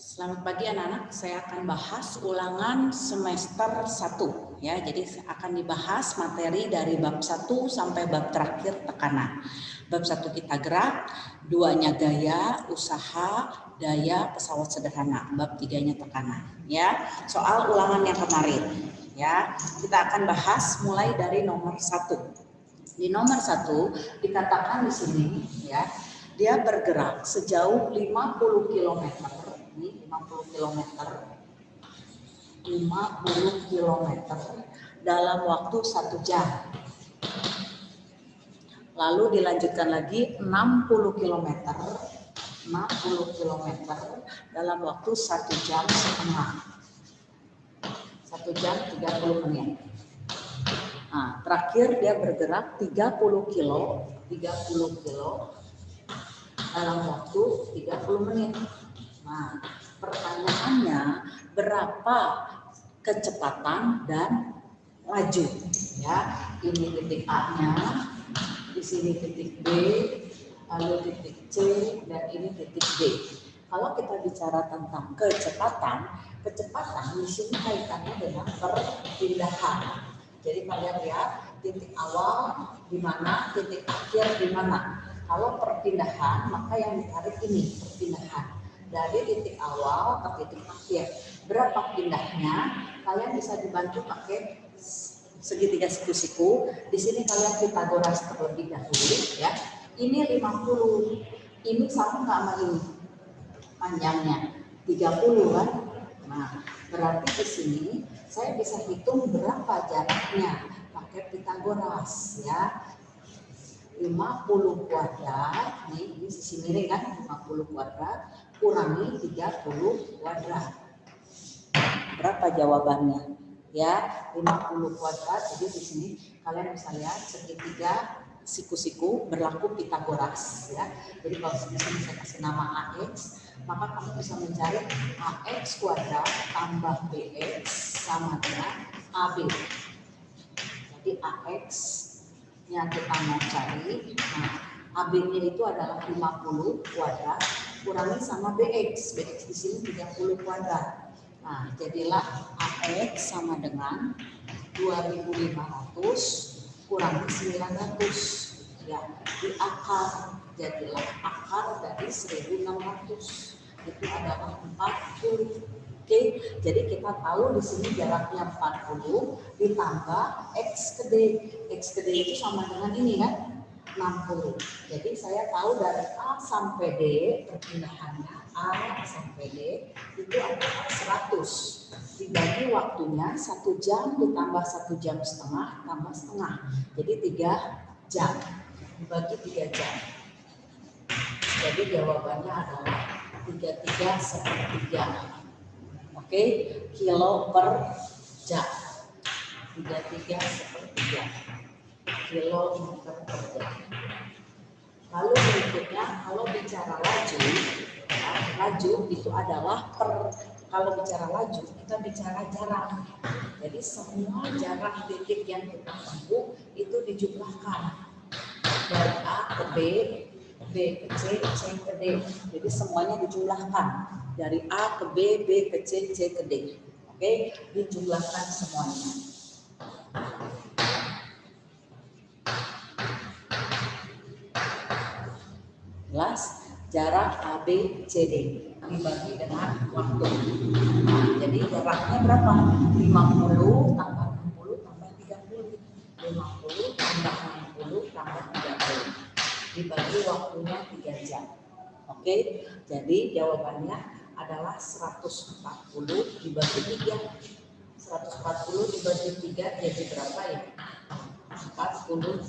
Selamat pagi anak-anak, saya akan bahas ulangan semester 1 ya. Jadi akan dibahas materi dari bab 1 sampai bab terakhir tekanan. Bab 1 kita gerak, 2-nya gaya, usaha, daya, pesawat sederhana. Bab 3-nya tekanan ya. Soal ulangan yang kemarin ya. Kita akan bahas mulai dari nomor 1. Di nomor 1 dikatakan di sini ya, dia bergerak sejauh 50 km. Ini 50 km dalam waktu 1 jam. Lalu dilanjutkan lagi 60 km dalam waktu 1 jam setengah. 1 jam 30 menit. Nah, terakhir dia bergerak 30 kilo dalam waktu 30 menit. Nah, pertanyaannya berapa kecepatan dan laju ya. Ini titik A-nya, di sini titik B, lalu titik C, dan ini titik D. Kalau kita bicara tentang kecepatan di sini kaitannya dengan perpindahan. Jadi kalian lihat titik awal di mana, titik akhir di mana. Kalau perpindahan maka yang ditarik ini perpindahan dari titik awal ke titik akhir. Berapa pindahnya? Kalian bisa dibantu pakai segitiga siku-siku. Di sini kalian Pitagoras terlebih dahulu ya. Ini 50. Ini sama nggak sama ini? Panjangnya 30 kan? Nah, berarti di sini saya bisa hitung berapa jaraknya pakai Pitagoras ya. 50 kuadrat, nih ini sisi miring kan, 50 kuadrat kurangi 30 kuadrat. Berapa jawabannya? Ya, 50 kuadrat. Jadi di sini kalian bisa lihat segitiga siku-siku berlaku Pitagoras ya. Jadi kalau di sini saya kasih nama AX, maka kamu bisa mencari AX kuadrat tambah BX sama dengan AB. Jadi AX yang kita mau cari, nah AB-nya itu adalah 50 kuadrat kurangi sama BX. BX di sini 30 kuadrat. Nah, jadilah AX sama dengan 2500 kurangi 900 ya. Di akar, jadilah akar dari 1600 itu adalah 40. Oke, jadi kita tahu di sini jaraknya 40 ditambah X ke D. X ke D itu sama dengan ini kan, 60. Jadi saya tahu dari A sampai D, perpindahannya A sampai D itu adalah 100. Dibagi waktunya 1 jam ditambah 1 jam setengah tambah setengah. Jadi 3 jam. Dibagi 3 jam. Jadi jawabannya adalah 33 sepertiga. Oke, kilo per jam. 33 sepertiga kilometer per jam. Lalu berikutnya kalau bicara laju, ya, laju itu adalah kalau bicara laju kita bicara jarak. Jadi semua jarak titik yang kita tempuh itu dijumlahkan dari A ke B, B ke C, C ke D. Jadi semuanya dijumlahkan dari A ke B, B ke C, C ke D. Oke, dijumlahkan semuanya. Jelas? Jarak A, B, C, D dibagi dengan waktu. Nah, jadi jaraknya berapa? 50 tambah 60 tambah 30. 50 tambah 60 tambah 30. Dibagi waktunya 3 jam. Oke, jadi jawabannya adalah 140 dibagi 3. 140 dibagi 3 jadi berapa ya? 40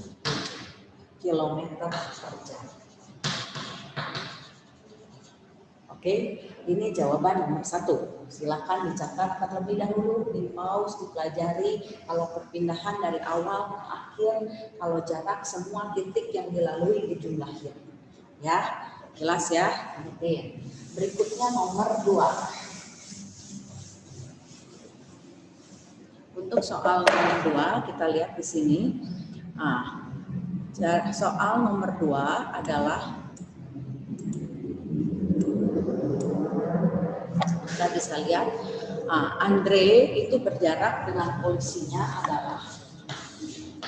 kilometer per jam. Oke, ini jawaban nomor 1. Silakan dicatat terlebih dahulu, di pause, dipelajari. Kalau perpindahan dari awal ke akhir, kalau jarak semua titik yang dilalui dijumlahin. Ya, jelas ya. Oke. Berikutnya nomor 2. Untuk soal nomor 2 kita lihat di sini. Nah, soal nomor 2 adalah kita bisa lihat Andre itu berjarak dengan polisinya adalah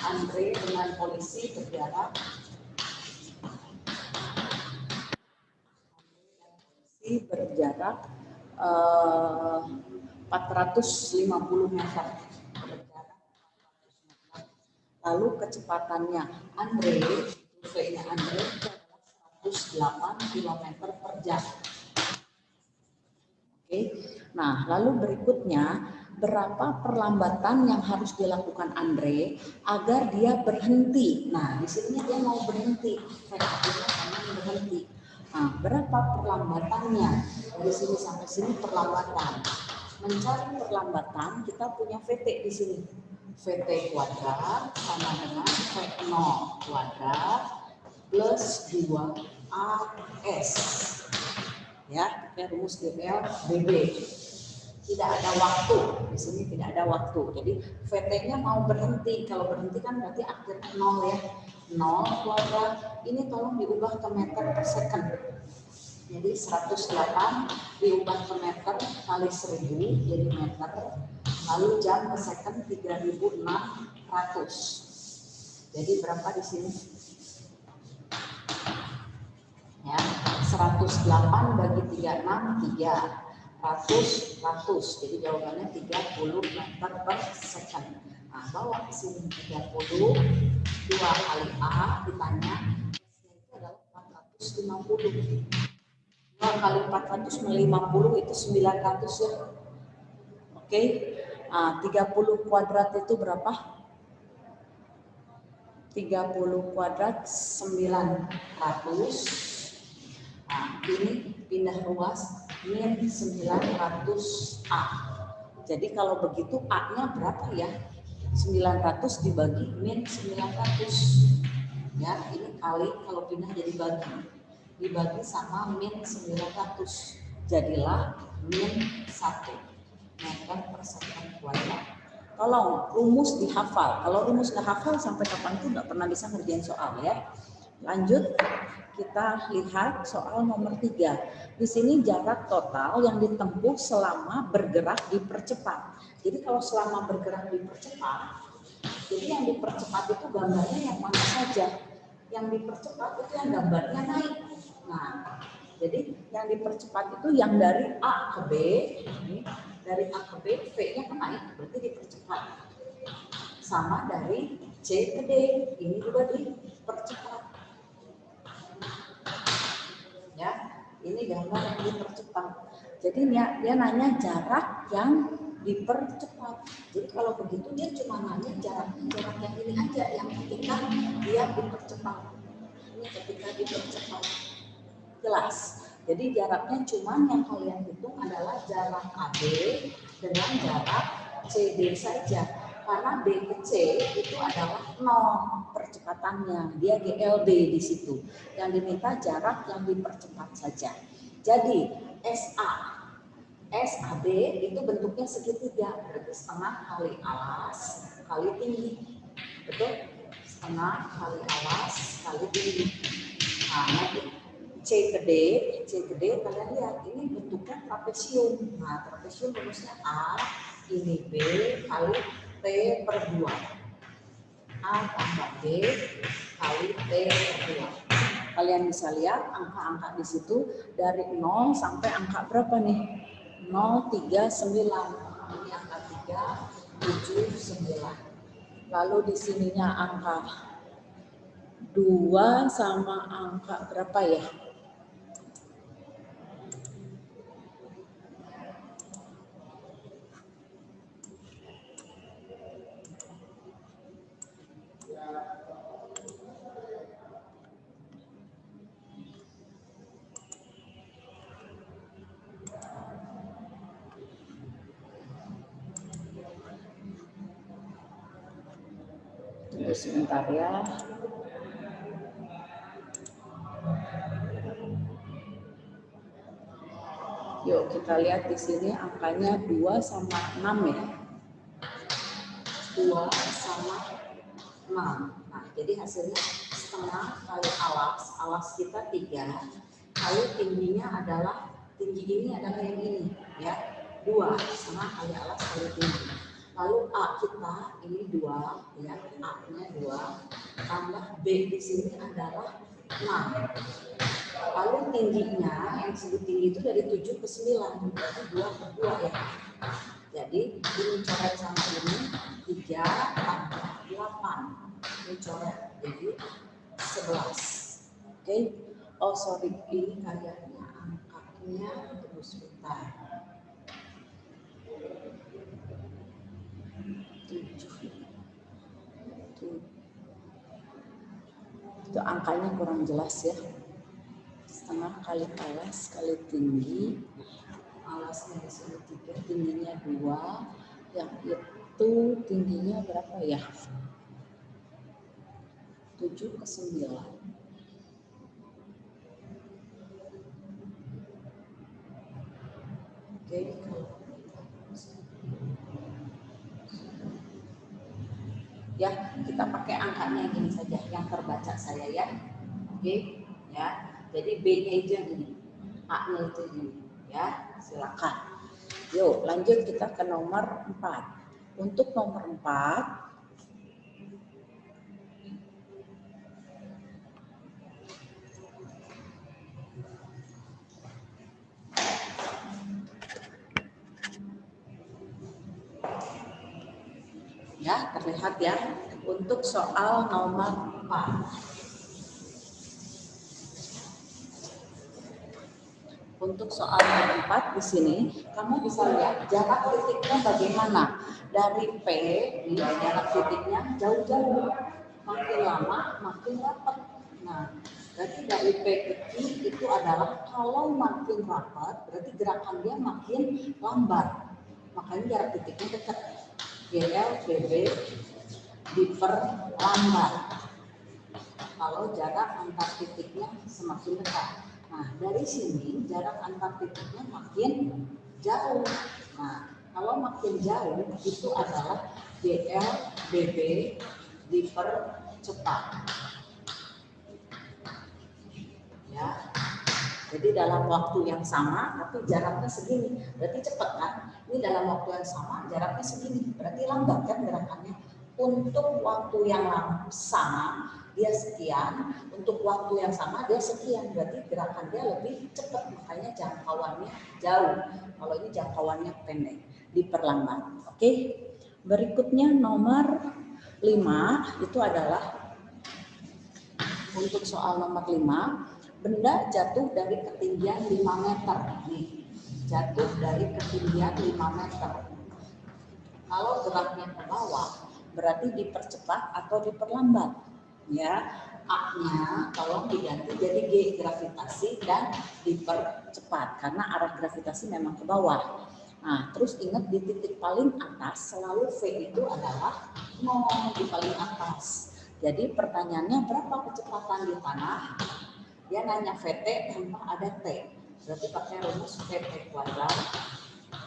Andre dengan polisi berjarak 450 meter. Lalu kecepatannya Andre, V-nya Andre adalah 108 km per jam. Oke. Nah, lalu berikutnya berapa perlambatan yang harus dilakukan Andre agar dia berhenti. Nah, di sini dia mau berhenti. Berhenti. Nah, berapa perlambatannya? Dari sini sampai sini perlambatan. Mencari perlambatan, kita punya VT di sini. VT kuadrat sama dengan V0 kuadrat plus 2AS. Ya, rumus DL BB. Tidak ada waktu, di sini tidak ada waktu. Jadi VT-nya mau berhenti. Kalau berhenti kan berarti akhirnya 0 ya. 0 kuadrat. Ini tolong diubah ke meter per second. Jadi 108 diubah ke meter kali 1000 jadi meter. Lalu jam per second 3600. Jadi berapa di sini? Ya, 108 bagi 36 100. Jadi jawabannya 30 meter per second. Nah, bawa ke sini 30 2 kali A ditanya itu adalah 450. 2 kali 450 itu 900 ya. Oke. Nah, 30 kuadrat itu berapa? 30 kuadrat 900. Nah, ini pindah ruas min 900A. Jadi kalau begitu A-nya berapa ya? 900 dibagi min 900. Ya, ini kali kalau pindah jadi bagi. Dibagi sama min 900. Jadilah min 1 meter per second kuadrat. Tolong rumus dihafal. Kalau rumus nggak hafal sampai kapanpun nggak pernah bisa ngerjain soal ya. Lanjut, kita lihat soal nomor 3. Di sini jarak total yang ditempuh selama bergerak dipercepat. Jadi kalau selama bergerak dipercepat, jadi yang dipercepat itu gambarnya yang mana saja. Yang dipercepat itu yang gambarnya naik. Nah, jadi yang dipercepat itu yang dari A ke B, dari A ke B, V-nya kan naik, berarti dipercepat. Sama dari C ke D, ini juga dipercepat. Ya, ini gambar yang dipercepat. Jadi dia nanya jarak yang dipercepat. Jadi kalau begitu dia cuma nanya jarak yang ini aja, yang ketika dia dipercepat. Ini ketika dipercepat. Jelas. Jadi jaraknya cuma yang kalian hitung adalah jarak AB dengan jarak CD saja. Karena B ke C itu adalah 0 percepatannya, dia GLD di situ. Yang diminta jarak yang dipercepat saja. Jadi SAB itu bentuknya segitiga, berarti setengah kali alas kali tinggi. Betul? Setengah kali alas kali tinggi. Nah, nanti C ke D kalian lihat ini bentuknya trapesium. Nah, trapesium rumusnya A ini B kali T per 2. A tambah B kali T per 2. Kalian bisa lihat angka-angka di situ dari 0 sampai angka berapa nih? 039. Ini angka 379. Lalu di sininya angka 2 sama angka berapa ya? Tunggu sebentar ya. Yuk kita lihat di sini angkanya 2 sama 6 ya. 2 sama 6. Nah, jadi hasilnya setengah kali alas kita 3. Kali tingginya adalah, tinggi ini adalah yang ini ya. 2 sama kali alas kali tinggi. Lalu A kita ini 2 ya, A-nya 2 tambah B di sini adalah 6. Lalu tingginya yang segi tinggi itu dari 7 ke 9, berarti 2 per 2 ya. Jadi ini coret sama ini 3 tambah 8. Ini coret jadi 11. Oke. Oh sorry, ini kayaknya angkanya terus bentar. 7. Itu angkanya kurang jelas ya. Setengah kali alas kali tinggi. Alasnya di sini 3, tingginya 2. Yang itu tingginya berapa ya? 7 ke 9. Oke, ya kita pakai angkanya gini saja yang terbaca saya ya. Oke, ya. Jadi B-nya itu yang ini, A-nya itu ini, ya. Silakan. Yuk, lanjut kita ke nomor 4. Untuk nomor 4 ya, terlihat ya. Untuk soal nomor 4. Untuk soal nomor 4 di sini, kamu bisa lihat jarak titiknya bagaimana. Dari P, ini jarak titiknya jauh-jauh. Makin lama, makin rapat. Nah, berarti dari P ke Q itu adalah kalau makin rapat, berarti gerakan dia makin lambat. Makanya jarak titiknya dekat. GL, BB diperlambat. Kalau jarak antar titiknya semakin dekat. Nah, dari sini jarak antar titiknya makin jauh. Nah, kalau makin jauh itu adalah GL, BB dipercepat. Ya. Jadi dalam waktu yang sama, tapi jaraknya segini. Berarti cepat kan? Ini dalam waktu yang sama, jaraknya segini. Berarti lambat kan gerakannya. Untuk waktu yang sama, dia sekian. Untuk waktu yang sama, dia sekian. Berarti gerakan dia lebih cepat. Makanya jangkauannya jauh. Kalau ini jangkauannya pendek. Diperlambat. Oke. Berikutnya nomor 5, itu adalah untuk soal nomor 5. Benda jatuh dari ketinggian 5 meter. Nih, jatuh dari ketinggian 5 meter. Kalau geraknya ke bawah, berarti dipercepat atau diperlambat. Ya, A-nya tolong diganti jadi G, gravitasi, dan dipercepat. Karena arah gravitasi memang ke bawah. Nah, terus ingat di titik paling atas, selalu V itu adalah 0 di paling atas. Jadi pertanyaannya berapa kecepatan di tanah? Dia nanya VT tanpa ada T. Berarti pakai rumus VT kuadrat,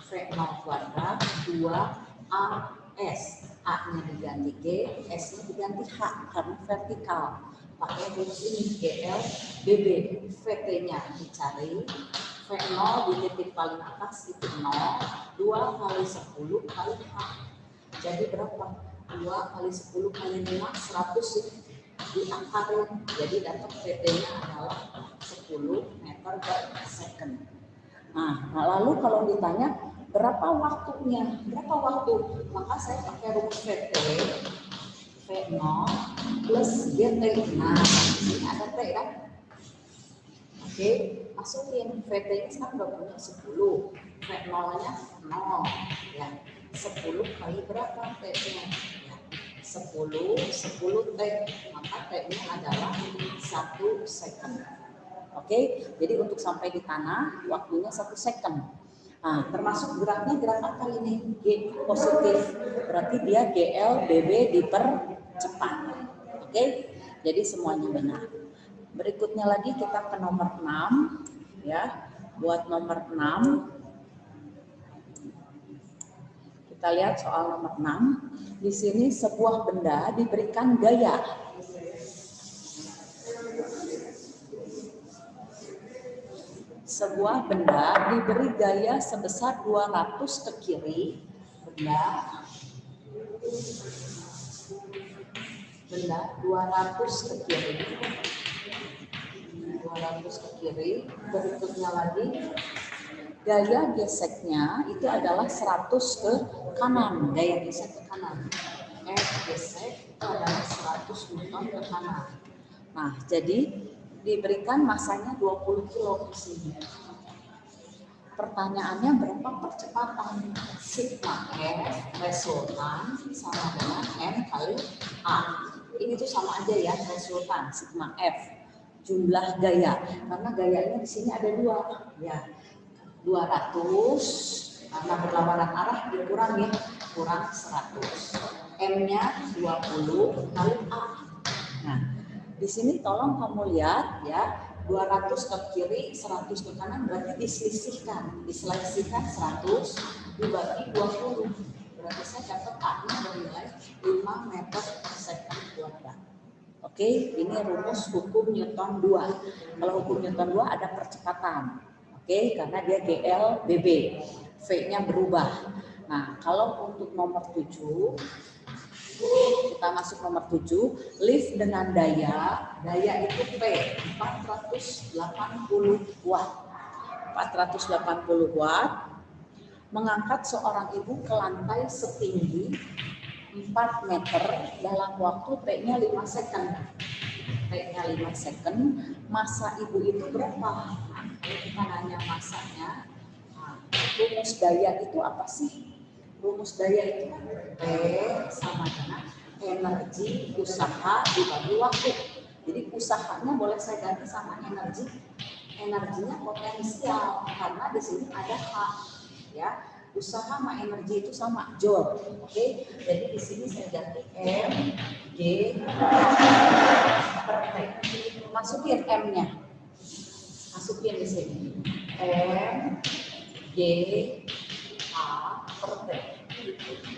V0 kuadrat, 2AS. A-nya diganti G, S-nya diganti H karena vertikal. Pakai rumus ini GL, BB. VT-nya dicari. V0 di titik paling atas itu 0, 2 kali 10 kali H. Jadi berapa? 2 kali 10 kali 5, 100 ya. Diangkarin, jadi dapat VT-nya adalah 10 meter per second. Nah, lalu kalau ditanya berapa waktunya, berapa waktu, maka saya pakai rumus VT, V0 plus GT. Nah, ini ada T kan? Oke, masukin VT-nya sekarang udah punya 10, V0-nya 0, ya. 10 kali berapa T-nya? 10 T, maka T-nya adalah 1 second. Oke, jadi untuk sampai di tanah waktunya 1 second. Nah, termasuk geraknya gerak apa ini? G positif, berarti dia GL BB dipercepat. Oke, jadi semuanya benar. Berikutnya lagi kita ke nomor 6 ya. Buat nomor 6 kita lihat soal nomor 6. Di sini sebuah benda diberikan gaya. sebuah benda diberi gaya sebesar 200 ke kiri, benda 200 ke kiri, 200 ke kiri, berikutnya lagi gaya geseknya itu adalah 100 ke kanan, gaya gesek ke kanan. F gesek itu adalah 100 Newton ke kanan. Nah, jadi diberikan masanya 20 kilo di sini. Pertanyaannya berapa percepatan? Sigma F resultan sama dengan M kali A. Ini tuh sama aja ya, resultan sigma F jumlah gaya, karena gayanya di sini ada dua ya, 200 karena berlawanan arah dikurangi, kurang 100. M-nya 20 kali A. Nah, di sini tolong kamu lihat ya, 200 ke kiri, 100 ke kanan, berarti diselisihkan 100 dibagi 20. Berarti saya dapat A-nya bernilai 5 meter per second kuadrat. Oke, ini rumus hukum Newton 2. Kalau hukum Newton 2 ada percepatan. Oke, karena dia GLBB, V-nya berubah. Nah, kalau untuk nomor 7, kita masuk nomor 7, lift dengan daya itu P, 480 watt. 480 watt mengangkat seorang ibu ke lantai setinggi 4 meter dalam waktu T-nya 5 second. T-nya 5 second, masa ibu itu berapa? Kita nanya masanya. Nah, rumus daya itu apa sih? Rumus daya itu P sama dengan energi usaha dibagi waktu. Jadi usahanya boleh saya ganti sama energi. Energinya potensial karena di sini ada H ya. Usaha sama energi itu sama joule. Oke. Jadi di sini saya ganti M G per T. Masukin M-nya. Masukin di sini. M G A per T.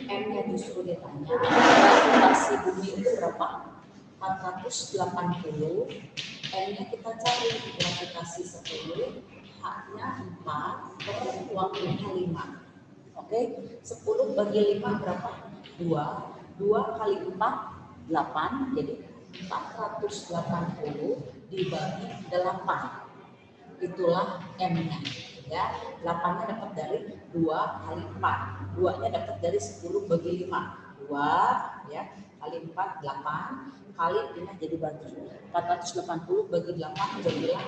M-nya justru ditanya, gravitasi bumi itu berapa? 480. M-nya kita cari, gravitasi 10, H-nya 4, per waktunya 5. Oke, 10 bagi 5 berapa? 2. 2 kali 4, 8. Jadi 480 dibagi 8. Itulah M-nya. Ya, 8-nya dapat dari 2 kali 4. 2-nya dapat dari 10 bagi 5. 2 ya, kali 4 8, kali 5 jadi bagi. 480 bagi 8 jadilah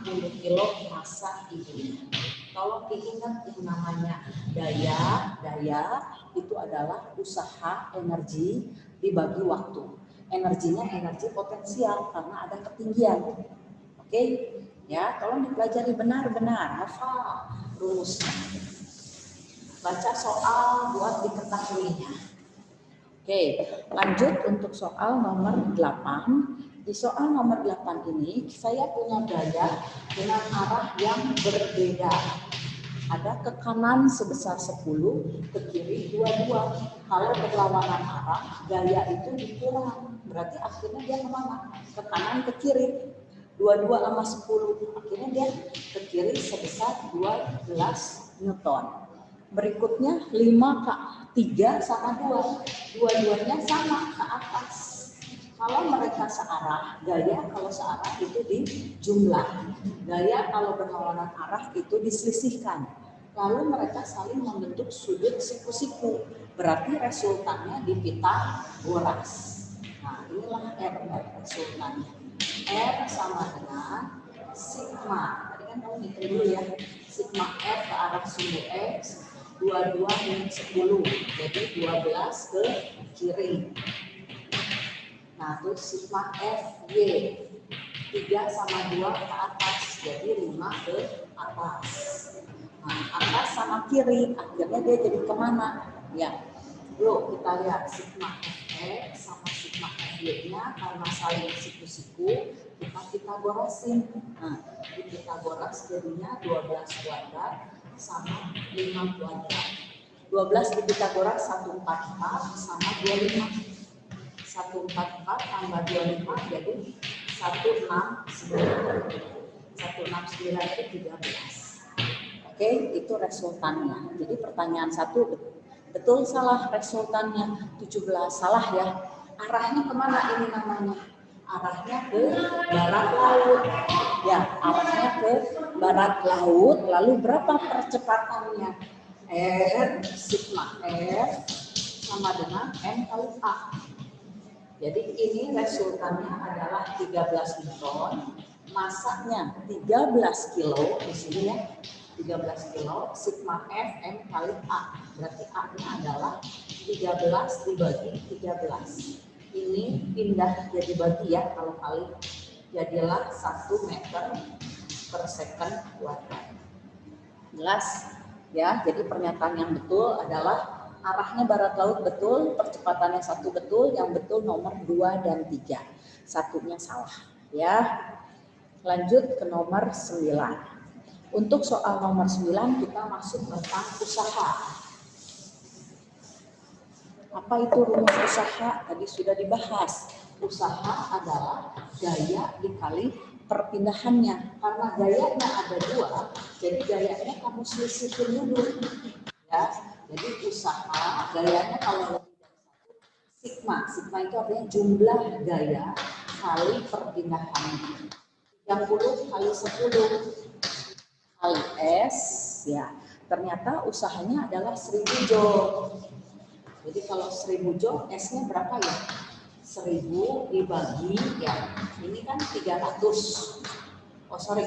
60 kilo massa ibunya. Tolong diingat yang namanya daya itu adalah usaha energi dibagi waktu. Energinya energi potensial karena ada ketinggian. Oke? Ya, tolong dipelajari benar-benar, hafal rumusnya. Baca soal buat diketahuinya. Oke, lanjut untuk soal nomor 8. Di soal nomor 8 ini saya punya gaya dengan arah yang berbeda. Ada ke kanan sebesar 10, ke kiri 22. Kalau berlawanan arah, gaya itu dikurang. Berarti akhirnya dia kemana? Ke kanan, ke kiri. 22 sama 10, akhirnya dia ke kiri sebesar 12 Newton. Berikutnya 5 ke 3 sama 2, dua-duanya sama ke atas. Kalau mereka searah, gaya kalau searah itu dijumlah. Gaya kalau berlawanan arah itu diselisihkan. Lalu mereka saling membentuk sudut siku-siku. Berarti resultannya di Pitagoras. Nah, inilah R resultannya. R sama dengan sigma. Tadi kan kamu ngitung dulu ya. Sigma F ke arah sumbu X 22 min 10. Jadi 12 ke kiri. Nah, terus sigma F Y 3 sama 2 ke atas. Jadi 5 ke atas. Nah, atas sama kiri. Akhirnya dia jadi kemana? Ya. Yuk kita lihat sigma Fx sama sigma Fy-nya karena saling siku-siku, kita Pitagorasin. Nah, di Pitagoras jadinya 12 kuadrat sama 5 kuadrat. 12 di Pitagoras 144 sama 25. 144 tambah 25 jadi 169. 169 itu 13. Oke, itu resultannya. Jadi pertanyaan 1 betul salah resultannya 17 salah ya. Arahnya kemana ini namanya? Arahnya ke barat laut. Ya, arahnya ke barat laut. Lalu berapa percepatannya? R sigma R sama dengan M kali A. Jadi ini resultannya adalah 13 Newton, masanya 13 kilo di sini ya. 13 kilo, sigma F M kali A. Berarti A-nya adalah 13 dibagi 13. Ini pindah jadi bagi ya kalau kali. Jadilah 1 meter per second kuadrat. Jelas? Ya, jadi pernyataan yang betul adalah arahnya barat laut betul, percepatannya 1 betul, yang betul nomor 2 dan 3. Satunya salah. Ya. Lanjut ke nomor 9. Untuk soal nomor 9 kita masuk tentang usaha. Apa itu rumus usaha? Tadi sudah dibahas. Usaha adalah gaya dikali perpindahannya. Karena gayanya ada 2, jadi gayanya kamu selisihin dulu. Ya, jadi usaha gayanya kalau lebih dari 1 sigma. Sigma itu artinya jumlah gaya kali perpindahannya. 30 kali 10 kali S, ya ternyata usahanya adalah 1000 joule. Jadi kalau 1000 joule, S-nya berapa ya? 1000 dibagi, ya ini kan 300. Oh sorry,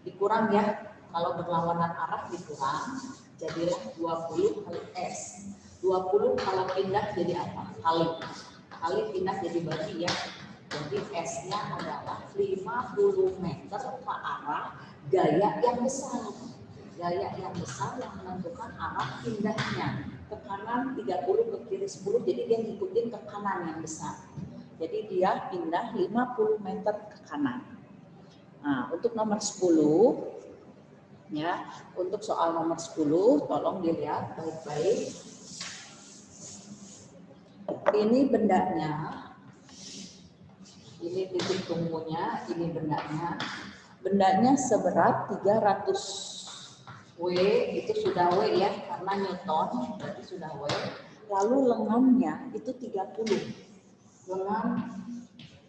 dikurang ya. Kalau berlawanan arah dikurang, jadilah 20 kali S. 20 kalau pindah jadi apa? Kali pindah jadi bagi ya. Jadi S-nya adalah 50 meter ke arah gaya yang besar. Gaya yang besar yang menentukan arah pindahnya. Ke kanan 30, ke kiri 10, jadi dia ngikutin ke kanan yang besar. Jadi dia pindah 50 meter ke kanan. Nah, untuk nomor 10, ya, untuk soal nomor 10, tolong dilihat baik-baik. Ini bendanya. Ini titik tunggunya, ini bendanya. Bendanya seberat 300 W, itu sudah W ya, karena Newton, berarti sudah W. Lalu lengannya itu 30. Lengan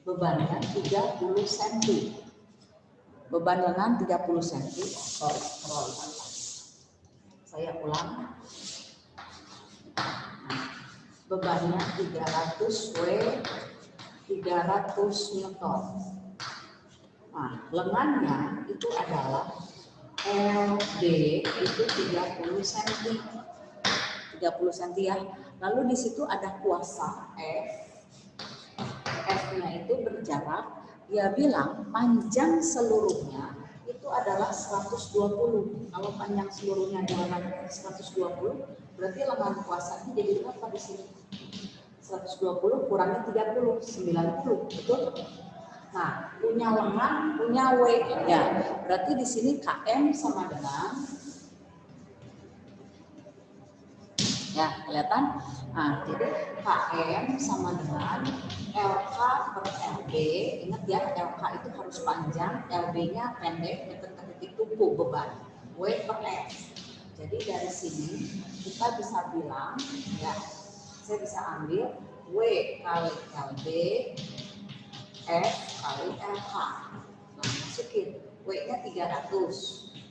bebannya 30 cm. Beban lengan 30 cm. Sorry. Saya ulang. Bebannya 300 W, 300 Newton. Nah, lengannya itu adalah LD itu 30 cm. 30 cm ya. Lalu di situ ada kuasa F. F-nya itu berjarak. Dia bilang panjang seluruhnya itu adalah 120. Kalau panjang seluruhnya adalah 120, berarti lengan kuasanya jadi berapa di sini? 120 kurangi 30, 90, betul? Nah, punya lengan, punya W, ya. Berarti di sini KM sama dengan, ya kelihatan. Nah, jadi KM sama dengan LK per LB. Ingat ya, LK itu harus panjang, LB-nya pendek, meter ke titik tumpu beban. W per F. Jadi dari sini kita bisa bilang, ya, saya bisa ambil W kali LB, F kali LH. Nah, masukin W-nya 300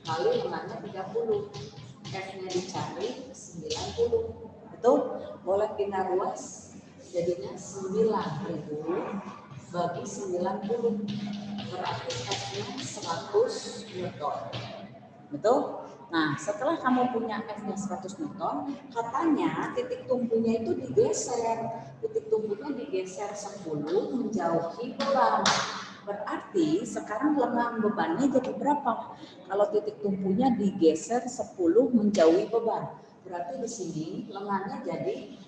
kali lengannya 30. F-nya dicari 90. Betul? Boleh pindah ruas. Jadinya 9.000 bagi 90. Berarti F-nya 100 Newton. Betul? Nah, setelah kamu punya F-nya 100 Newton, katanya titik tumpunya itu digeser. Titik tumpunya digeser 10 menjauhi beban. Berarti sekarang lengan bebannya jadi berapa? Kalau titik tumpunya digeser 10 menjauhi beban. Berarti di sini lengannya jadi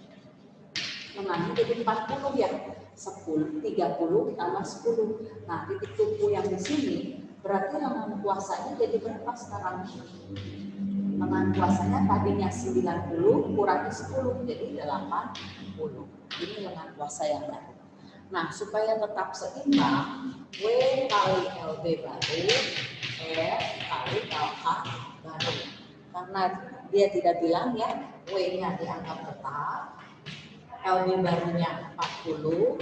40 ya. 30 tambah 10. Nah, titik tumpu yang di sini berarti lengan kuasanya jadi berapa sekarang? Lengan kuasanya tadinya 90 kurangi 10 jadi 80. Ini lengan kuasa yang baru. Nah, supaya tetap seimbang, W kali LB baru F kali LH baru. Karena dia tidak bilang ya, W-nya dianggap tetap, LB barunya 40,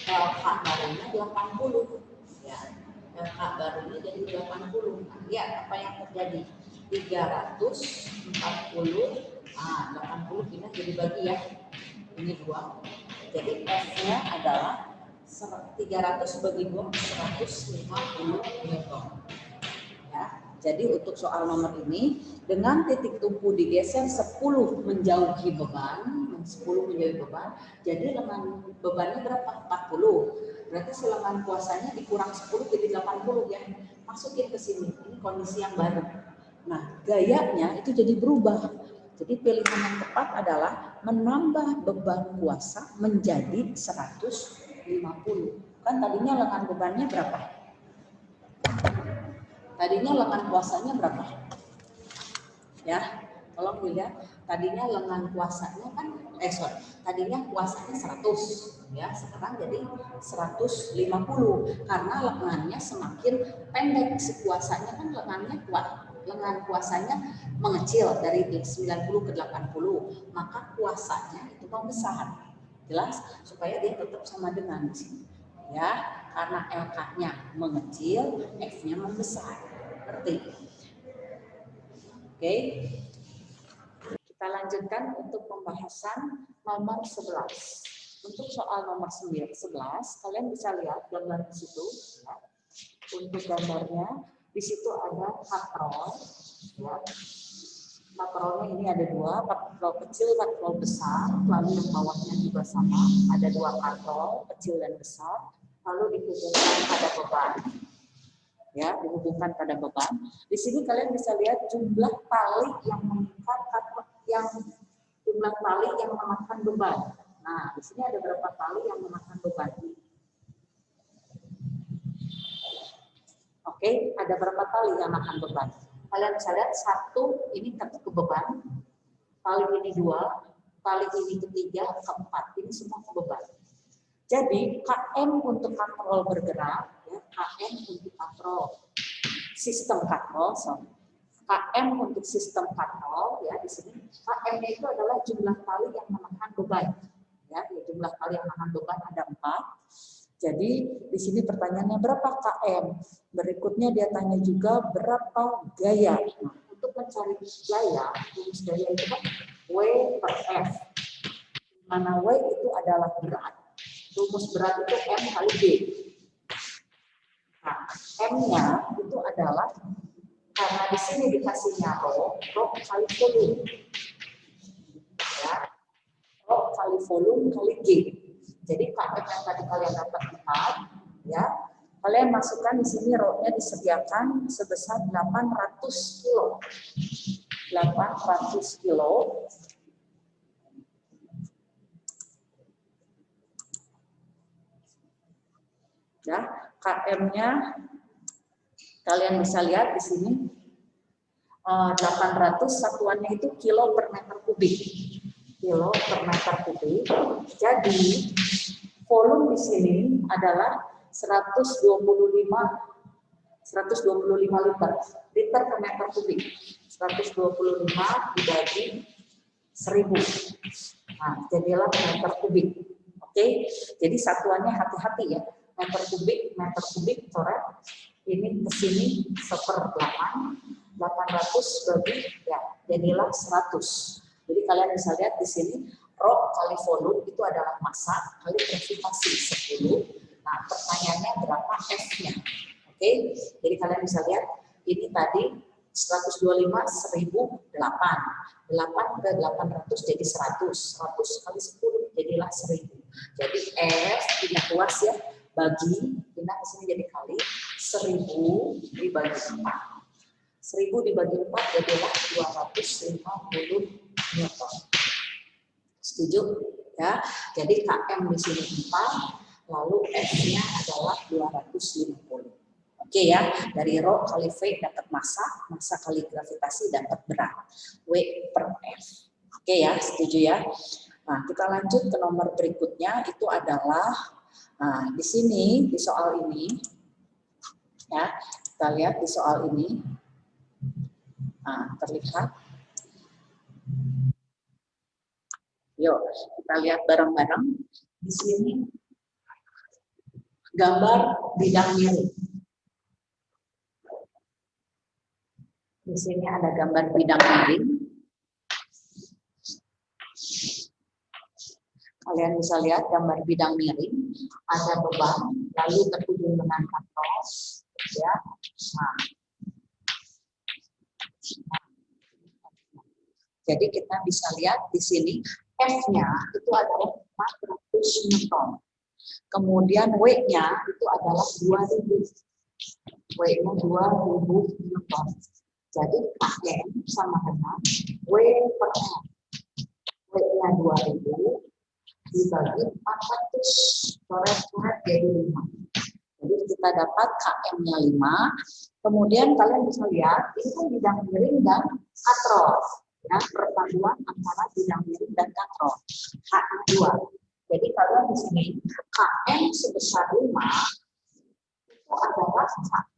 LH barunya 80. Ya, LH barunya jadi 80. Nah, lihat apa yang terjadi. 340, 80 pindah jadi bagi ya. Ini 2. Jadi F-nya adalah 300 bagi 2, 150 Newton. Ya, jadi untuk soal nomor ini, dengan titik tumpu digeser 10 menjauhi beban, 10 menjauhi beban, jadi lengan bebannya berapa? 40. Berarti selengan kuasanya dikurang 10 jadi 80 ya. Masukin ke sini, ini kondisi yang baru. Nah, gayanya itu jadi berubah. Jadi pilihan yang tepat adalah menambah beban kuasa menjadi 150. Kan tadinya lengan bebannya berapa? Tadinya lengan kuasanya berapa? Ya, tolong dilihat. Tadinya lengan kuasanya kan, tadinya kuasanya 100. Ya, sekarang jadi 150. Karena lengannya semakin pendek, si kuasanya kan lengannya kuat. Lengan kuasanya mengecil dari 90 ke 80. Maka kuasanya itu membesar. Jelas? Supaya dia tetap sama dengan sini. Ya, karena LK-nya mengecil, F-nya membesar. Ngerti? Oke. Kita lanjutkan untuk pembahasan nomor 11. Untuk soal nomor 11, kalian bisa lihat gambar di situ. Ya. Untuk gambarnya, di situ ada katrol. Ya. Katrolnya ini ada 2, katrol kecil, katrol besar. Lalu yang bawahnya juga sama, ada 2 katrol, kecil dan besar. Lalu dihubungkan pada beban. Ya, dihubungkan pada beban. Di sini kalian bisa lihat jumlah tali yang mengikat, jumlah tali yang menahan beban. Nah, di sini ada berapa tali yang menahan beban? Oke, ada berapa tali yang menahan beban? Kalian bisa lihat 1 ini ke beban, tali ini 2, tali ini ketiga, keempat. Ini semua ke beban. Jadi KM untuk katrol bergerak, ya, KM untuk katrol. Sistem katrol, KM untuk sistem katrol, ya di sini KM itu adalah jumlah tali yang menahan beban. Ya, jumlah tali yang menahan beban ada 4. Jadi di sini pertanyaannya berapa KM? Berikutnya dia tanya juga berapa gaya. Nah, untuk mencari gaya, rumus gaya itu kan W per F. Mana W itu adalah berat. Rumus berat itu M kali G. Nah, M-nya itu adalah, karena di sini dikasihnya rho kali volume. Ya, rho kali volume kali G. Jadi KM yang tadi kalian dapat 4, ya. Kalian masukkan di sini rho-nya disediakan sebesar 800 kilo. 800 kilo. Ya, KM-nya kalian bisa lihat di sini 800, satuannya itu kilo per meter kubik. Kilo per meter kubik. Jadi volume di sini adalah 125 liter. Liter per meter kubik. 125 dibagi 1000. Nah, jadilah meter kubik. Oke, jadi satuannya hati-hati ya. Meter kubik coret. Ini ke sini 1/8, 800 bagi ya, jadilah 100. Jadi kalian bisa lihat di sini rho kali volume itu adalah massa kali gravitasi 10. Nah, pertanyaannya berapa F-nya? Oke, jadi kalian bisa lihat ini tadi 125 1008. 8 ke 800 jadi 100. 100 kali 10 jadilah 1000. Jadi F pindah luas ya, bagi pindah ke sini jadi kali 1000 dibagi 4. 1000 dibagi 4 jadilah 250 Newton. Setuju? Ya. Jadi KM di sini 4, lalu F-nya adalah 250. Oke ya, dari rho kali V dapat massa, massa kali gravitasi dapat berat. W per F. Oke ya, setuju ya. Nah, kita lanjut ke nomor berikutnya, itu adalah, nah di sini, di soal ini, ya, Kita lihat di soal ini. Nah, terlihat. Yuk, kita lihat bareng-bareng. Di sini gambar bidang miring. Di sini ada gambar bidang miring. Kalian bisa lihat gambar bidang miring. Ada beban, lalu terhubung dengan katros, ya. Nah. Jadi kita bisa lihat di sini F-nya itu adalah 400 Newton. Kemudian W-nya itu adalah 2000. W-nya 2000 Newton. Jadi Km sama dengan W per M. W-nya 2000 dibagi 400. Coret-coret jadi 5. Jadi kita dapat Km-nya 5. Kemudian kalian bisa lihat ini kan bidang miring dan katros. Ya, perpaduan antara bidang miring dan katros. H-nya 2. Jadi kalian di sini Km sebesar 5 itu adalah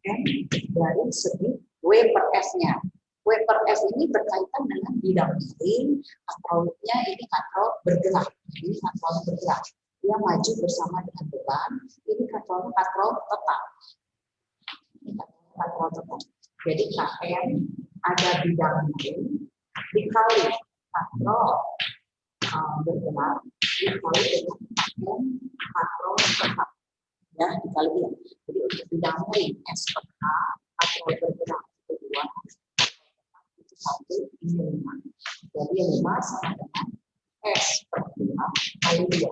Km dari segi W per S-nya. W per S ini berkaitan dengan bidang miring, katrolnya ini katrol bergerak. Ini katrol bergerak. Dia maju bersama dengan beban. Ini katrol tetap. Ini katrol tetap. Jadi Km ada bidang miring dikali katrol bergerak dikali dengan Km katrol tetap. Ya, dikali ya. Jadi untuk bidang miring S per K katrol bergerak itu 2. Itu 1, ini 5. Jadi 5 sama dengan S per 2 kali 2.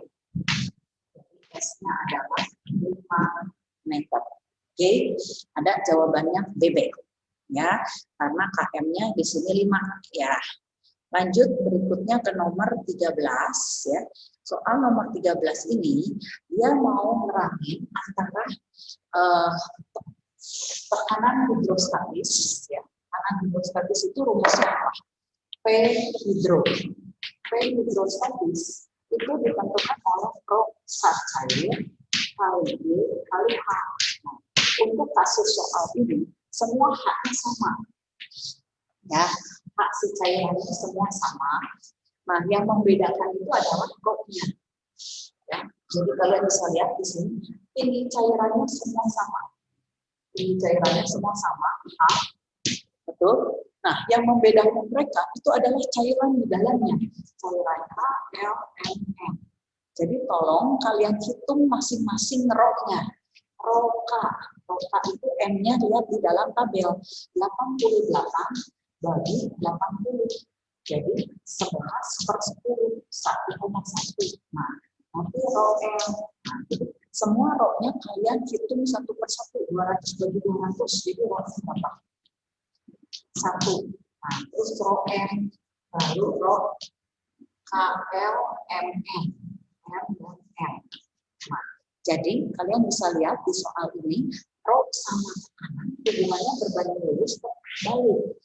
S-nya adalah 5 meter. Oke, ada jawabannya BB. Ya, karena KM-nya di sini 5 ya. Lanjut berikutnya ke nomor 13 ya. Soal nomor 13 ini dia mau nerangin antara tekanan hidrostatis ya. Tekanan hidrostatis itu rumusnya apa? P hidrostatis itu ditentukan oleh rho zat cair kali G kali H. Nah, untuk kasus soal ini semua H-nya sama. Ya, H si cairannya semua sama. Nah, yang membedakan itu adalah rho-nya. Ya, jadi kalian bisa lihat di sini, ini cairannya semua sama. Ini cairannya semua sama, H. Betul? Nah, yang membedakan mereka itu adalah cairan di dalamnya. Cairan K, L, M, N. Jadi tolong kalian hitung masing-masing rho-nya. Rho K itu M-nya lihat di dalam tabel. 88 bagi 80. Jadi 11 per 10, 1,1. Nah, nanti rho L. Nah, semua rho-nya kalian hitung satu per satu. 200 bagi 200. Jadi rho-nya berapa? 1. Nah, terus rho M, lalu rho KL, MN, M dan N. Nah, jadi kalian bisa lihat di soal ini rho sama tekanan hubungannya berbanding lurus balik.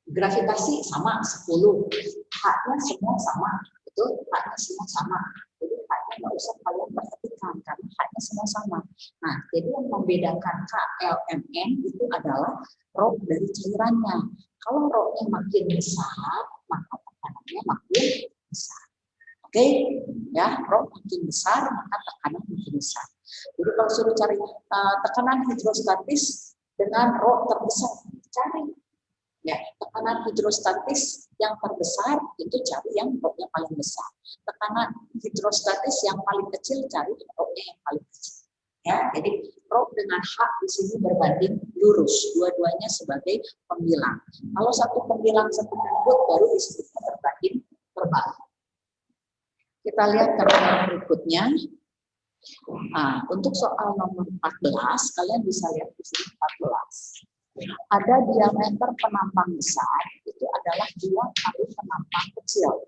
Gravitasi sama 10, H-nya semua sama, betul? H-nya semua sama. Jadi H-nya nggak usah kalian perhatikan karena H-nya semua sama. Nah, jadi yang membedakan KLMN itu adalah rho dari cairannya. Kalau rho-nya makin besar, maka tekanannya makin besar. Oke, ya, rho makin besar, maka tekanan makin besar. Jadi kalau suruh cari tekanan hidrostatis dengan rho terbesar, cari. Ya, tekanan hidrostatis yang terbesar itu cari yang rho-nya paling besar. Tekanan hidrostatis yang paling kecil cari rho-nya yang paling kecil. Ya, jadi rho dengan H di sini berbanding lurus, dua-duanya sebagai pembilang. Kalau satu pembilang satu lembut baru disebutnya berbanding terbalik. Kita lihat ke nomor berikutnya. Nah, untuk soal nomor 14, kalian bisa lihat di sini 14. Ada diameter penampang besar, itu adalah 2 kali penampang kecil.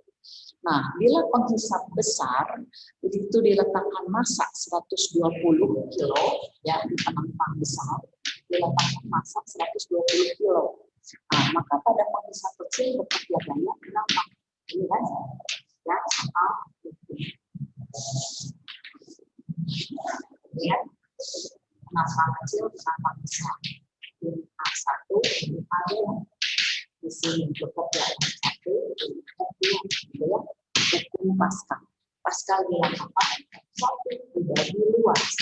Nah, bila penghisap besar, itu diletakkan massa 120 kilo, ya, di penampang besar, diletakkan massa 120 kilo. Nah, maka pada penghisap kecil bekerja daya berapa? Ini kan, ya, soal itu. Ya. Kenapa kecil, kenapa besar? Ini A1, ini A2. Di sini cukup ya F1, ini F2, gitu ya. Hukum Pascal. Pascal bilang apa? F1 dibagi luas,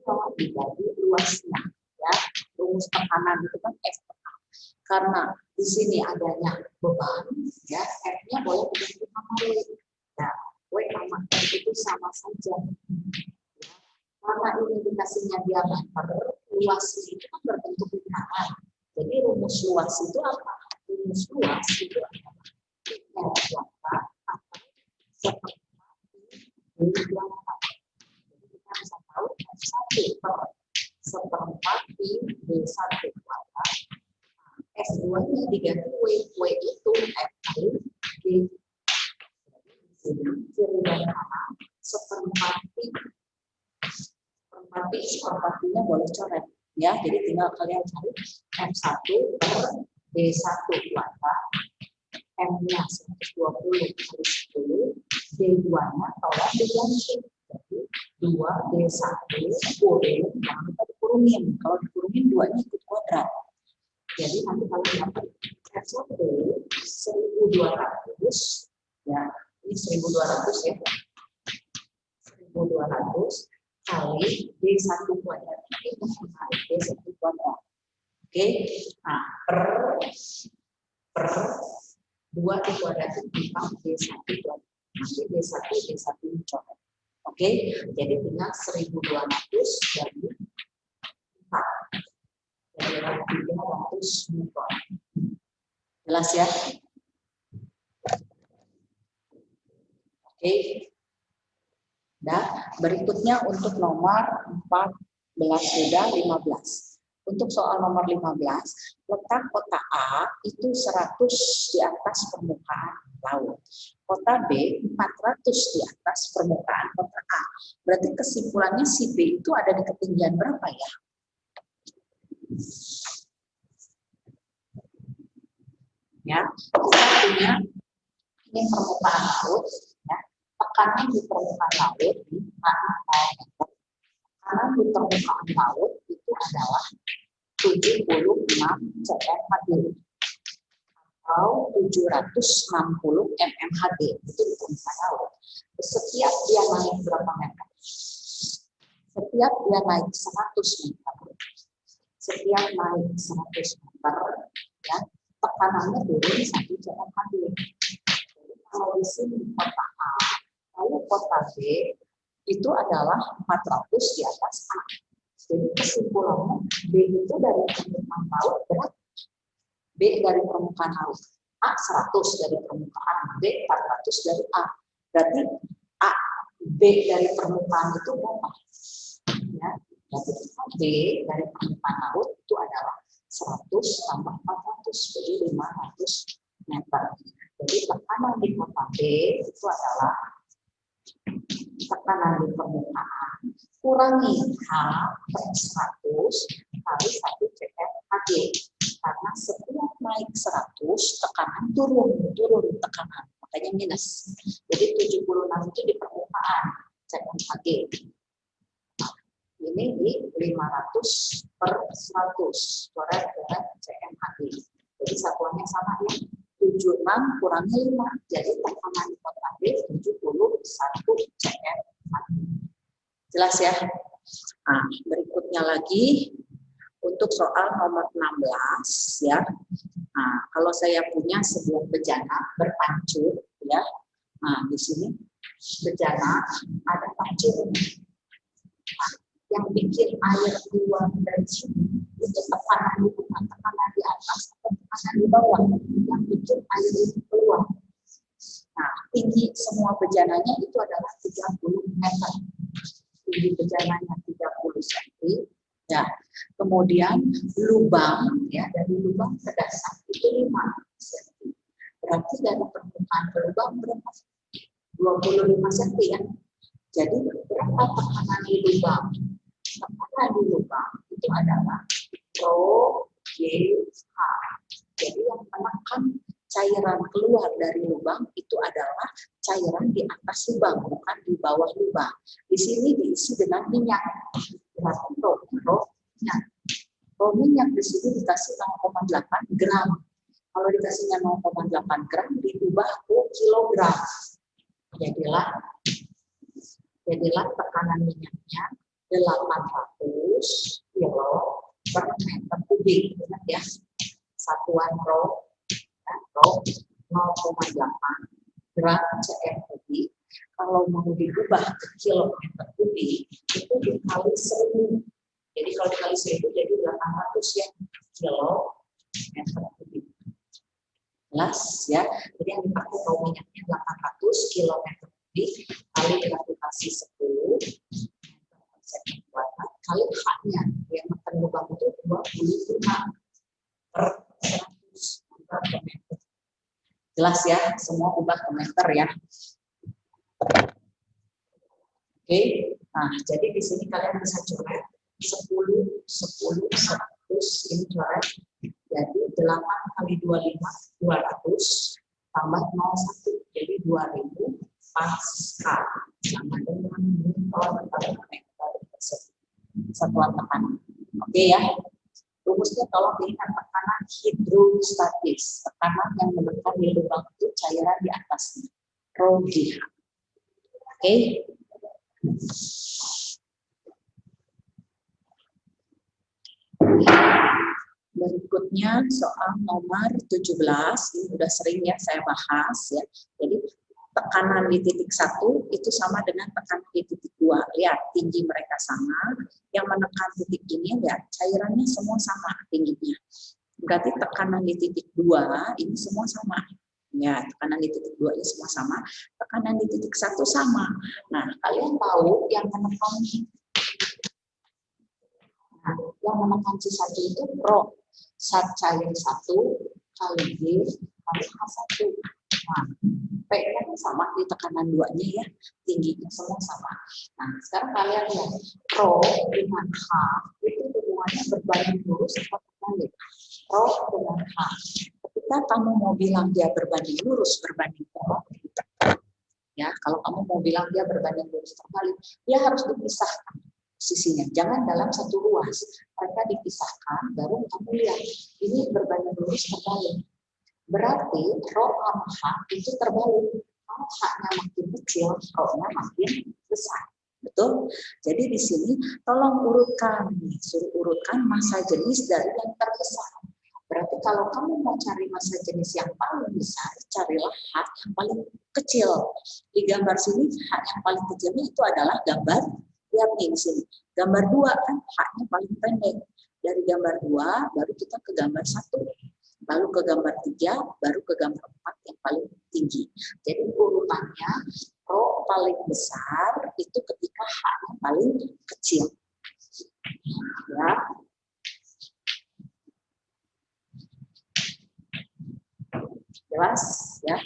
F2 dibagi luasnya. Ya, rumus tekanan itu kan F. Karena di sini adanya beban, ya F-nya boleh diganti sama W. Ya, W sama F itu sama saja. Ya, karena ini dikasihnya diameter, luasnya itu kan berbentuk lingkaran. Jadi rumus luas itu apa? Rumus luas itu adalah kuadrat atau seperempat. Jadi kita bisa tahu F1/1 B1 kuadrat. S2-nya diganti W. W itu F kali D. Kiri dan kanan seperempat nya boleh coret ya, jadi tinggal kalian cari F1/B1 kuadrat, M-nya 120 kali 10, D2-nya tolong diganti, jadi 2D1 boleh jangan lupa dikurunin, kalau dikurunin 2-nya ikut kuadrat. Jadi nanti kalau dapat F1 1200 ya, ini 1200 ya, 1200 kali D1 kuadrat, itu kali D1 kuadrat. Oke, nah per 2 dikuadratin 4 D1 kuadrat, nanti D1 dicoret. Oke, jadi tinggal 1200 dari 4. Adalah 300 Newton. Jelas ya? Oke. Nah, berikutnya untuk nomor 14 sudah 15. Untuk soal nomor 15, letak kota A itu 100 di atas permukaan laut. Kota B 400 di atas permukaan kota A. Berarti kesimpulannya si B itu ada di ketinggian berapa ya? Ya, kita punya ini permukaan laut, ya. Tekanan di permukaan laut di tekanan di permukaan laut itu adalah 76 cm3 atau 760 mmHg itu di permukaan laut. Setiap dia naik berapa meter? Setiap dia naik 100 meter. Setiap naik 100 meter, ya, tekanannya turun 1 cm3. Jadi kalau di sini kota A, lalu kota B itu adalah 400 di atas A. Jadi kesimpulannya B itu dari permukaan laut berapa? B dari permukaan laut. A 100 dari permukaan, B 400 dari A. Berarti A B dari permukaan itu berapa? Ya, berarti B dari permukaan laut itu adalah 100 tambah 400, jadi 500 meter. Jadi tekanan di kota B itu adalah tekanan di permukaan kurangi H per 100 kali 1 cm3. Karena setiap naik 100 tekanan turun tekanan, makanya minus. Jadi 76 itu di permukaan cm3. Ini di 500 per 100 coret dengan cm3. Jadi satuannya sama ya, 76 kurangi 5. Jadi tekanan di kota B 71 cm3. Jelas ya? Nah, berikutnya lagi untuk soal nomor 16 ya. Nah, kalau saya punya sebuah bejana berpancur ya. Nah, di sini bejana ada pancur. Nah, yang bikin air keluar dari sini itu tekanan di atas atau tekanan di bawah yang bikin air itu keluar. Nah, tinggi semua bejananya itu adalah 30 meter. Tinggi bejananya 30 cm. Ya, kemudian lubang ya, dari lubang ke dasar itu 5 cm. Berarti dari permukaan ke lubang berapa? 25 cm ya. Jadi berapa tekanan di lubang? Tekanan di lubang itu adalah Rho G H. Jadi yang menekan cairan keluar dari lubang itu adalah cairan di atas lubang, bukan di bawah lubang. Di sini diisi dengan minyak. rho minyak. Rho minyak di sini dikasih 0,8 gram. Kalau dikasihnya 0,8 gram diubah ke kilogram. Jadilah tekanan minyaknya 800 kilo per meter kubik. Ingat ya, satuan rho 0,8 gram cm kubik. Kalau mau diubah ke kilometer kubik itu dikali 1000. Jadi kalau dikali 1000 jadi 800 ya kilometer kubik. Jelas ya. Jadi yang dipakai rho minyaknya 800 kilometer kubik kali gravitasi 10 kali H-nya yang makan lubang itu 25 per 100 meter. Jelas ya, semua ubah ke meter ya. Oke, nah jadi di sini kalian bisa coret 10, 100 ini coret. Jadi 8 kali 25, 200 tambah 01, jadi 2000 Pascal. Sama dengan Newton per meter satuan tekanan. Oke ya. Rumusnya tolong diingat, tekanan hidrostatis, tekanan yang menekan di lubang itu cairan di atasnya, rho GH. Oke. Berikutnya soal nomor 17, ini udah sering ya saya bahas ya. Jadi tekanan di titik 1 itu sama dengan tekanan di titik 2. Lihat tinggi mereka sama. Yang menekan titik ini lihat cairannya semua sama tingginya. Berarti tekanan di titik 2 ini semua sama. Ya, tekanan di titik 2 ini semua sama. Tekanan di titik 1 sama. Nah, kalian tahu yang menekan C1 itu rho. Sat cair 1 kali G kali H1. Nah, P-nya sama di tekanan 2-nya ya, tingginya semua sama. Nah, sekarang kalian lihat rho dengan H itu hubungannya berbanding lurus atau terbalik. Rho dengan H. Ketika kamu mau bilang dia berbanding lurus, berbanding terbalik, ya, kalau kamu mau bilang dia berbanding lurus terbalik, dia harus dipisahkan posisinya. Jangan dalam satu ruas. Mereka dipisahkan, baru kamu lihat ini berbanding lurus terbalik. Berarti rho sama H itu terbalik. Kalau H-nya makin kecil, rho-nya makin besar. Betul? Jadi di sini tolong urutkan, suruh urutkan massa jenis dari yang terbesar. Berarti kalau kamu mau cari massa jenis yang paling besar, carilah H yang paling kecil. Di gambar sini H yang paling kecilnya itu adalah gambar, lihat nih di sini. Gambar 2 kan H-nya paling pendek. Dari gambar 2 baru kita ke gambar 1. Lalu ke gambar 3, baru ke gambar 4 yang paling tinggi. Jadi urutannya rho paling besar itu ketika H yang paling kecil. Ya. Jelas ya?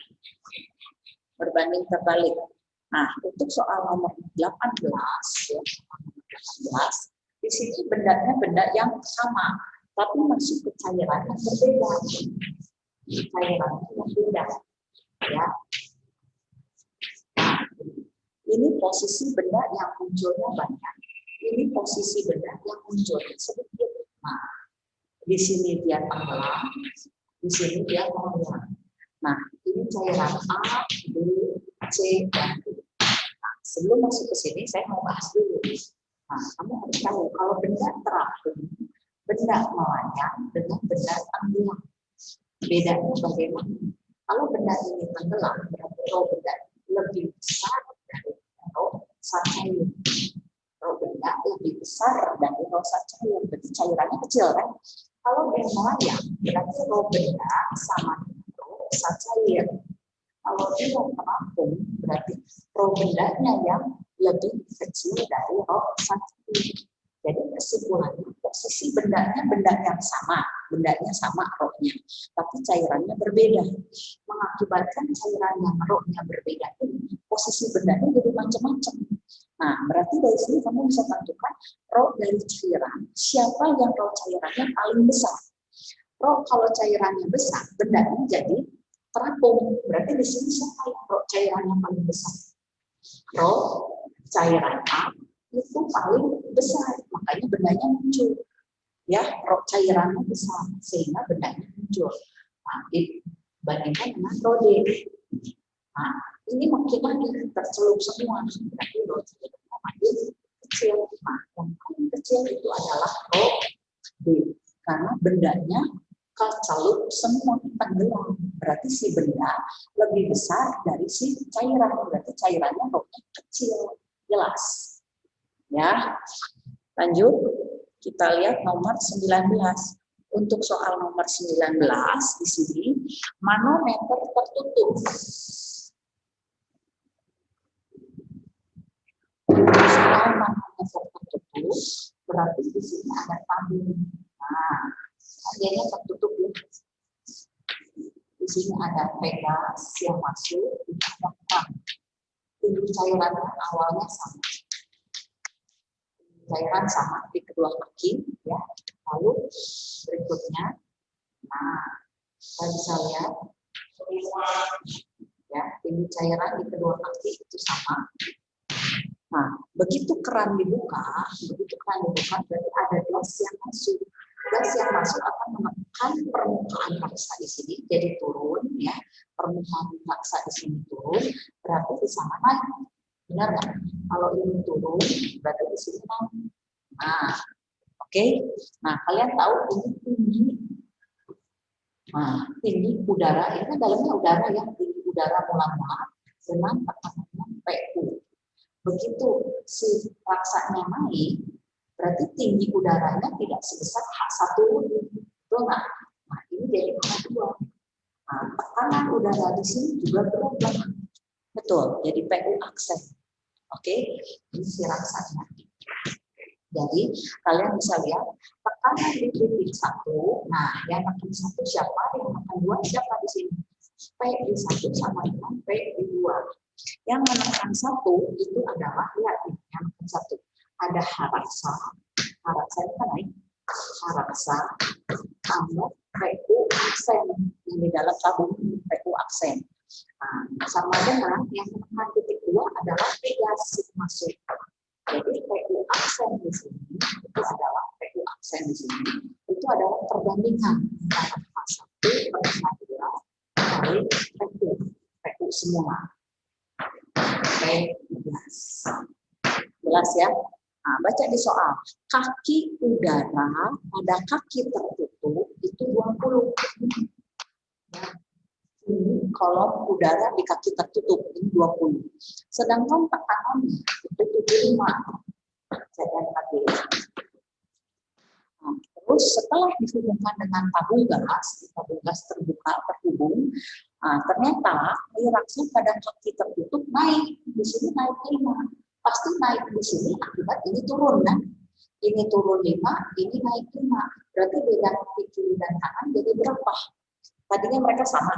Berbanding terbalik. Nah, untuk soal nomor 18 ya, 18, di sini bendanya benda yang sama, tapi masuk ke cairan yang berbeda. Cairan yang beda. Ya. Nah, ini posisi benda yang munculnya banyak. Ini posisi benda yang munculnya sedikit. Nah, di sini dia tenggelam, di sini dia menguap. Nah, ini cairan A, B, C, dan D. Nah, sebelum masuk ke sini, saya mau bahas dulu. Nah, kamu harus tahu kalau benda terapung, benda melayang dengan benda tenggelam. Bedanya bagaimana? Kalau benda ini tenggelam, berarti rho benda lebih besar dari rho sat cair. Rho benda lebih besar dari rho sat cair, berarti cairannya kecil kan? Kalau dia melayang, berarti rho benda sama dengan rho sat cair. Kalau dia terapung, berarti rho bendanya yang lebih kecil dari rho sat cair. Jadi kesimpulannya posisi bendanya benda yang sama, bendanya sama rho-nya, tapi cairannya berbeda. Mengakibatkan cairan yang rho-nya berbeda ini, posisi bendanya jadi macam-macam. Nah, berarti dari sini kamu bisa tentukan rho dari cairan, siapa yang rho cairannya paling besar. Rho kalau cairannya besar, bendanya jadi terapung. Berarti di sini siapa yang rho cairannya paling besar? Rho cairan A itu paling besar, makanya bendanya muncul. Ya, cairannya besar sehingga bendanya muncul. Nah, dibandingkan dengan rode. Nah, ini makin lagi tercelup semua, berarti rode makin kecil. Nah, yang paling kecil itu adalah rode, karena bendanya kecelup semua, tenggelam. Berarti si benda lebih besar dari si cairan, berarti cairannya rode kecil. Jelas? Ya, lanjut. Kita lihat nomor 19. Untuk soal nomor 19 di sini, manometer tertutup. Soal manometer tertutup, berarti di sini ada tabung. Nah, akhirnya tertutup ya. Di sini ada pegas yang masuk, ada kerang. Tinggi cairannya awalnya sama. Cairan sama di kedua kaki, ya. Lalu berikutnya, nah, kita bisa lihat, ya, tinggi cairan di kedua kaki itu sama. Nah, begitu keran dibuka, berarti ada gas yang masuk. Gas yang masuk akan menekan permukaan paksa di sini, jadi turun, ya. Permukaan paksa di sini turun, berarti di sana naik. Benar nggak? Kalau ini turun, berarti di sini naik. Nah, oke. Nah, kalian tahu ini tinggi. Nah, tinggi udara, ini kan dalamnya udara ya, tinggi udara mula-mula dengan tekanannya PU. Begitu si raksanya naik, berarti tinggi udaranya tidak sebesar H1. Betul nggak? Nah, ini jadi H2. Nah, tekanan udara di sini juga berubah. Betul, jadi PU aksen. Oke, ini si raksanya. Jadi kalian bisa lihat tekanan di titik 1. Nah, yang makin 1 siapa? Yang makin 2 siapa di sini? P di 1 sama dengan P di 2. Yang menekan 1 itu adalah, lihat nih, yang menekan 1 ada haraksa. Haraksa itu kan naik. Haraksa tambah PU aksen yang di dalam tabung PU aksen. Nah, sama dengan yang menekan titik 2 adalah pegas masuk. Jadi PU aksen di sini itu adalah PU aksen di sini itu adalah perbandingan antara H1 per H2 kali PU semua. Jelas. Jelas ya? Nah, baca di soal. Kaki udara pada kaki tertutup itu 20. Ya. Ini kolom udara di kaki tertutup ini 20. Sedangkan tekanannya itu 75. Nah, terus setelah dihubungkan dengan tabung gas terbuka terhubung, nah, ternyata reaksi pada kaki tertutup naik. Di sini naik 5. Pasti naik di sini akibat ini turun kan? Ini turun 5, ini naik 5. Berarti beda kiri dan kanan jadi berapa? Tadinya mereka sama.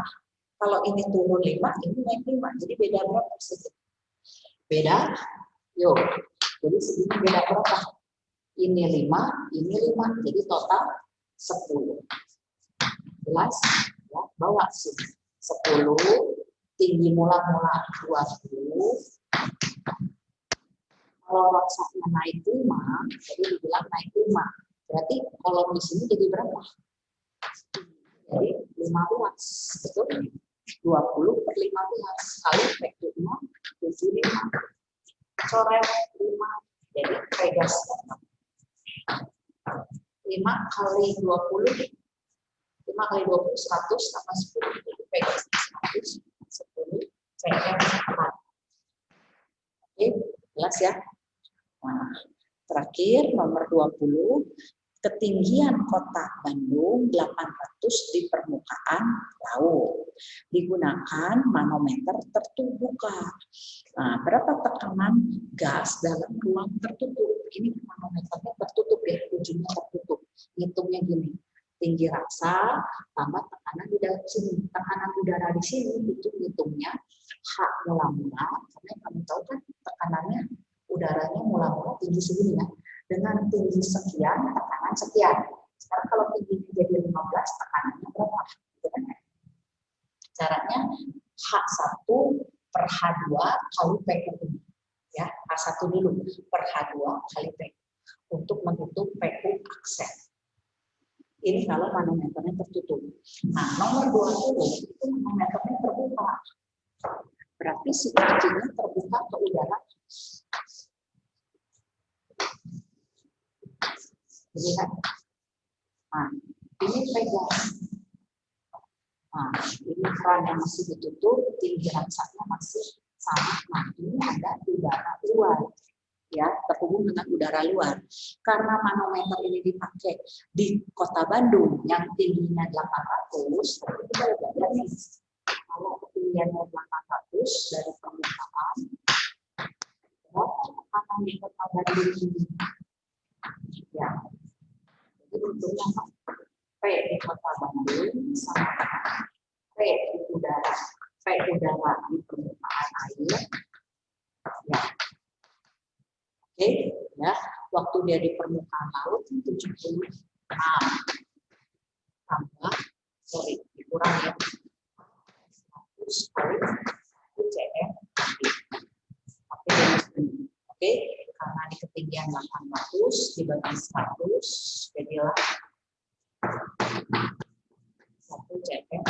Kalau ini turun 5, ini naik 5. Jadi beda berapa sih? Beda? Yuk. Jadi segini beda berapa? Ini 5, ini 5. Jadi total 10. Jelas? Ya, bawa sih. 10, tinggi mula-mula 20. Kalau raksanya naik 5, jadi dibilang naik 5. Berarti kolom di sini jadi berapa? Jadi 15. Betul? 20 per 15 kali PQ5 75. Coret 5. Jadi pegas 5 kali 20. 5 kali 20 100 tambah 10. Jadi pegas 100 10 CM 4. Oke, jelas ya? Nah, terakhir nomor 20. Ketinggian kota Bandung 800 di permukaan laut. Digunakan manometer terbuka. Nah, berapa tekanan gas dalam ruang tertutup? Ini manometernya tertutup ya, ujungnya tertutup. Hitungnya gini, tinggi raksa tambah tekanan di dalam sini. Tekanan udara di sini itu hitungnya H mula-mula, karena kamu tahu kan tekanannya udaranya mula-mula tinggi segini ya. Dengan tinggi sekian, tekanan sekian. Sekarang kalau tingginya jadi 15, tekanannya berapa? Caranya H1 per H2 kali PU. Ya, H1 dulu per H2 kali PU. untuk menghitung PU aksen. Ini kalau manometernya tertutup. Nah, nomor 20 itu manometernya terbuka. Berarti si ujinya terbuka ke udara. Lihat. Nah, ini pegang. Nah, ini keran yang masih ditutup, tinggi raksanya masih sama. Nah, ini ada udara luar. Ya, terhubung dengan udara luar. Karena manometer ini dipakai di Kota Bandung yang tingginya 800, kita belajar nih. Kalau ketinggiannya 800 dari permukaan, tekanan di Kota Bandung ini. Ya, jadi untuk yang P di Kota Bandung sama P di udara, P udara di permukaan air. Ya. Oke, ya, waktu dia di permukaan laut 76 tambah, dikurang ya, 100 cm. Oke, karena di ketinggian 800 dibagi 100, jadilah 1 cm.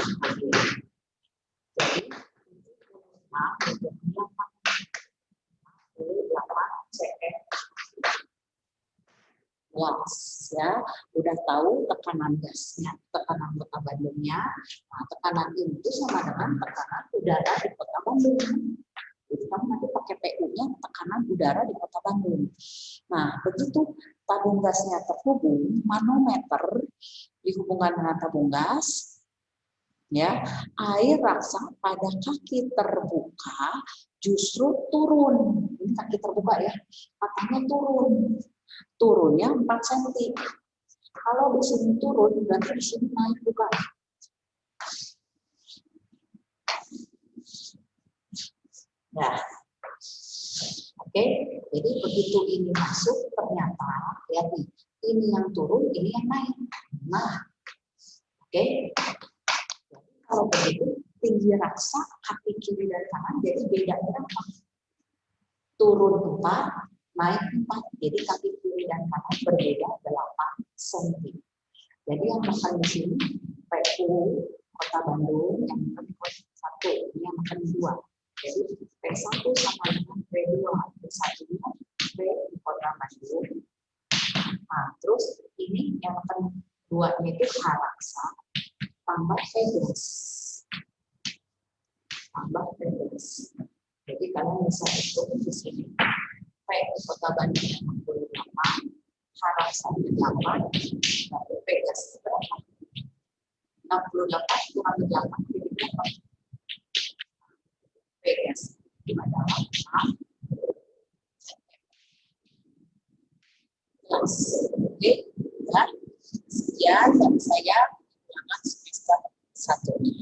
Jadi 8 cm. Ya, udah tahu tekanan gasnya, tekanan Kota Bandungnya. Nah, tekanan itu sama dengan tekanan udara di Kota Bandung. Jadi kamu nanti pakai PU-nya tekanan udara di Kota Bandung. Nah, begitu tabung gasnya terhubung, manometer dihubungkan dengan tabung gas, ya, air raksa pada kaki terbuka justru turun. Ini kaki terbuka ya, katanya turun. Turunnya 4 cm. Kalau di sini turun, berarti di sini naik bukan? Nah, oke. Jadi begitu ini masuk, ternyata lihat nih, ini yang turun, ini yang naik. Nah, oke. Kalau begitu, tinggi raksa kaki kiri dan kanan jadi beda berapa? Turun 4, naik 4. Jadi kaki kiri dan kanan berbeda 8 cm. Jadi yang makan di sini PU Kota Bandung yang makan 1, ini yang makan 2. Jadi P1 sama dengan P2. P1-nya P di Kota Bandung. Nah, terus ini yang makan 2-nya itu H raksa tambah P-gas. Tambah P-gas. Jadi kalian bisa hitung di sini. P di Kota Bandung 68, H raksa 8, lalu P-gas berapa? 68 kurang 8 jadi berapa? P-gas adalah 6. Oke, dan sekian dari saya semester 1.